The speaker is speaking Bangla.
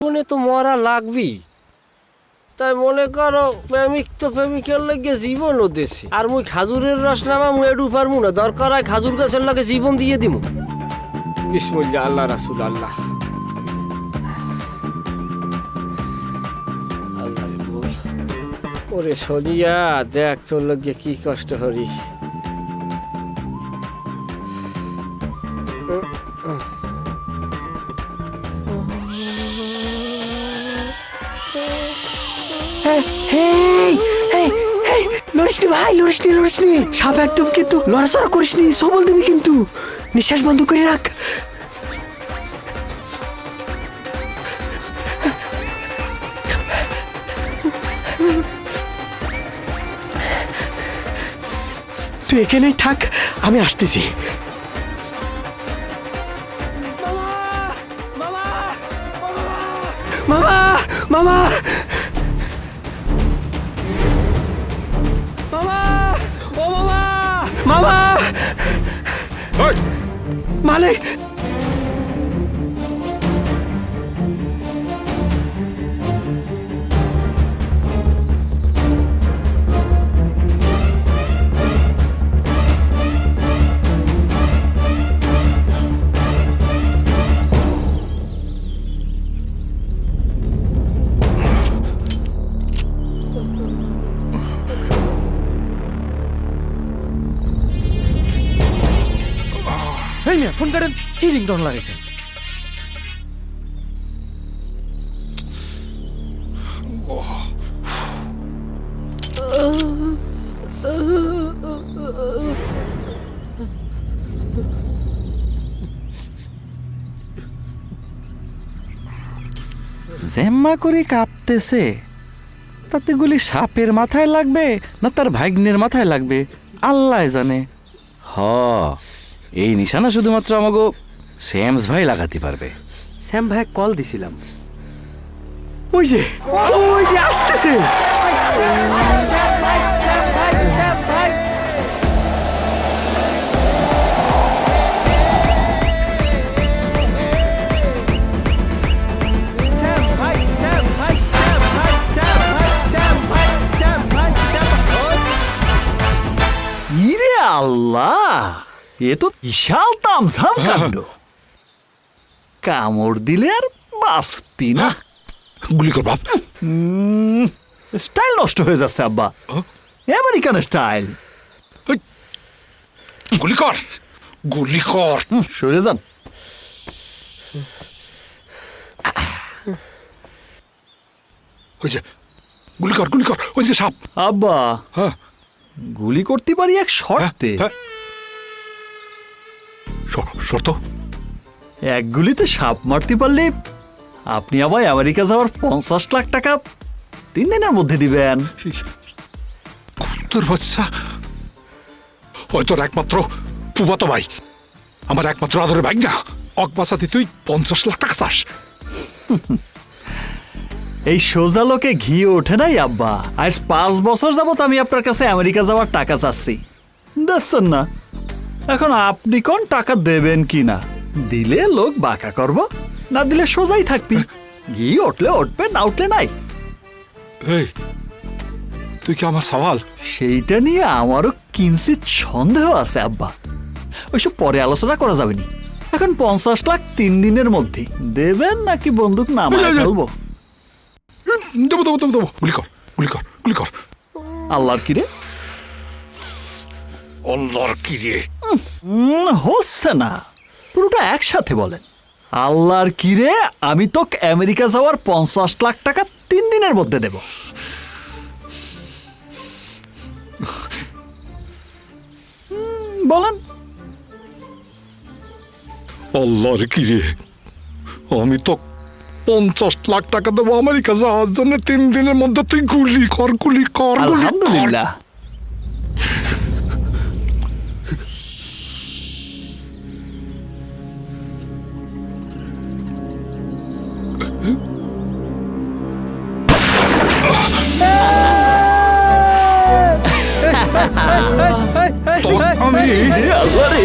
মনে তো মরা লাগবেই। তাই মনে করো প্রেমিক তো প্রেমিকের লাগে জীবনও দেশে। আর মুই খাজুরের রস নামা মুই এডু পারমু না, দরকার হয় খাজুর গাছের লাগে জীবন দিয়ে দিমু। বিসমিল্লাহ, আল্লাহ রাসূল আল্লাহ। আল্লাহ রে বল, ওরে সলিয়া দেখ তোর লাগে কি কষ্ট হরি। লড়িসনি ভাই, লড়িসনি। সাপ একদম কিন্তু লড়াচড়া করিসনি, সবল দিবি কিন্তু। নিঃশ্বাস বন্ধ করে রাখ। তুই এখানেই থাক, আমি আসতেছি। মামা মামা মামা মালিক, ফোন করেন। কি রিংটোন লাগাইছেন? জেম্মা করে কাঁপতেছে, তাতে গুলি সাপের মাথায় লাগবে না তার ভাগ্নের মাথায় লাগবে আল্লাহ জানে। হ, এই নিশানা শুধুমাত্র আমাগো শ্যামস ভাই লাগাতে পারবে। শ্যাম ভাই কল দিছিলাম, ওই যে আসতেছে। ইরে আল্লাহ, এ তো বিশাল তামঝাম কাণ্ড। কামড় দিলে আর বাঁচবি না। গুলি কর বাপ। স্টাইল নষ্ট হয়ে যাচ্ছে আব্বা, আমেরিকান স্টাইল। গুলি কর, গুলি কর। সরে যান। ওই যে গুলি কর, গুলি কর, ওই যে সাপ। আব্বা, হ্যাঁ গুলি করতে পারি এক শর্তে। শর্ত? এক গুলিতে সাপ মারতে পারলে আপনি আবার আমেরিকা যাওয়ার 50 লাখ টাকা 3 দিনের মধ্যে দিবেন। তোর বাচ্চা ওই তোর একমাত্র ফুফাতো ভাই, আমার একমাত্র আদরের ভাই না। অক বাঁচাতে তুই 50 লাখ টাকা চাস? এই সোজা লোকে ঘি ওঠে নাই আব্বা। আজ 5 বছর যাবত আমি আপনার কাছে আমেরিকা যাওয়ার টাকা চাচ্ছি, দেখছেন না? এখন আপনি কোন টাকা দেবেন কি না? দিলে লোক বাঁকা করব, না দিলে সোজাই থাকবি। ঘি উঠলে উঠবে, না উঠলে নাই। এই তুই কি আমার সওয়াল? সেইটা নিয়ে আমারও কিঞ্চিত সন্দেহ আছে আব্বা, ওইসব পরে আলোচনা করা যাবে নি। এখন 50 লাখ 3 দিনের মধ্যে দেবেন নাকি বন্দুক নামায় ফেলবো? দেবো দেবো দেবো দেবো। গুলি কর, গুলি কর, গুলি কর। আল্লাহর কিরে আল্লাহর কি রে? হচ্ছে না, পুরোটা একসাথে বলেন। আল্লাহর কিরে, আমি তোকে আমেরিকা যাওয়ার 50 লাখ টাকা 3 দিনের মধ্যে দেব। বলেন। আল্লাহর কি রে, আমি তো 50 লাখ টাকা দেবো আমেরিকা যাওয়ার জন্য 3 দিনের মধ্যে। তুই গুলি কর, গুলি কর, গুলি কর। আলহামদুলিল্লাহ। আমি আল্লাহ রে।